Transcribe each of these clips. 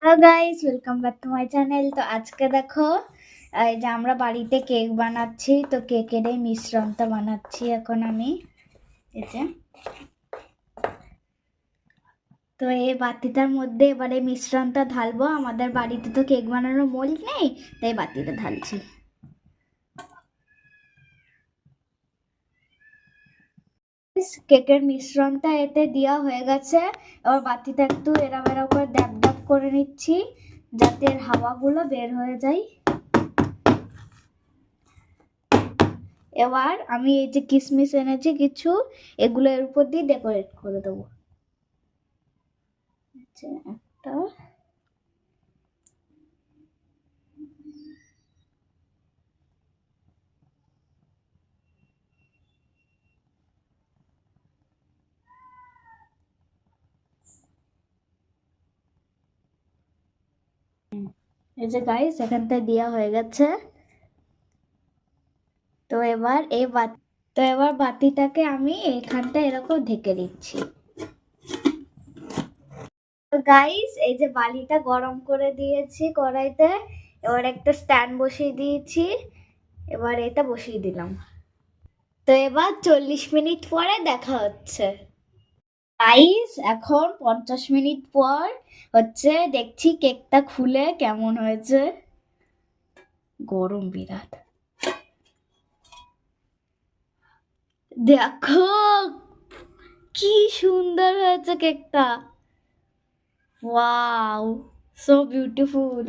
Hello guys, welcome back to my channel. তো আজকে দেখো এই যে আমরা বাড়িতে কেক বানাচ্ছি। তো কেকের এই মিশ্রণটা বানাচ্ছি এখন আমি। এই যে, তো এই বাটিটার মধ্যে এবারে মিশ্রণটা ঢালবো। আমাদের বাড়িতে তো কেক বানানোর মোল্ড নেই, তাই বাটিতে ঢালছি। কেকের মিশ্রণটা এতে দেওয়া হয়ে গেছে। এবার বাটিটা একটু এরম এরম করে ড্যাব ড্যাব করে নিচ্ছি, যাতে এর হাওয়াগুলো বের হয়ে যায়। এবার আমি এই যে কিশমিশ এনেছি কিছু, এগুলো এর উপর দিয়ে ডেকোরেট করে দেবো। একটা, এই যে গাইস এখানটা দেওয়া হয়ে গেছে। তো এবার বাতিটাকে আমি এখানটা এরকম ঢেকে দিচ্ছি। তো গাইস এই যে বালিটা গরম করে দিয়েছি কড়াইতে। এবার একটা স্ট্যান্ড বসিয়ে দিয়েছি, এবার এটা বসিয়ে দিলাম। তো এবার 40 মিনিট পরে দেখা হচ্ছে। গাইস এখন 50 মিনিট পর হচ্ছে, দেখছি কেকটা খুলে কেমন হয়েছে। গরম বিরাট, দেখো কি সুন্দর হয়েছে কেকটা। Wow, so beautiful.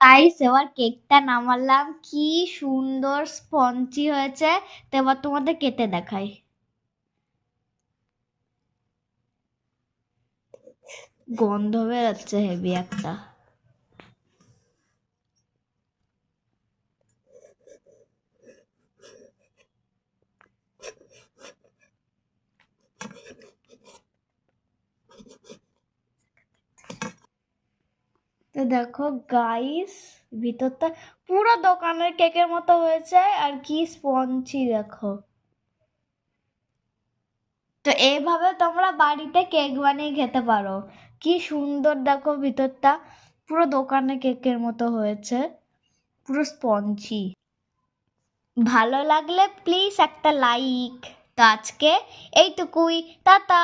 গাইস এবার কেকটা নামালাম, কি সুন্দর স্পঞ্জি হয়েছে। তো এবার তোমাদের কেটে দেখাই। গন্ধ বেরোচ্ছে হেভি একটা। তো দেখো গাইস, ভিতরটা পুরো দোকানের কেকের মতো হয়েছে, আর কি স্পঞ্জি দেখো। তো এইভাবে তোমরা বাড়িতে কেক বানিয়ে খেতে পারো। কি সুন্দর দেখো, ভিতরটা পুরো দোকানের কেকের মতো হয়েছে, পুরো স্পঞ্জি। ভালো লাগলে প্লিজ একটা লাইক। তো আজকে এইটুকুই, টাটা।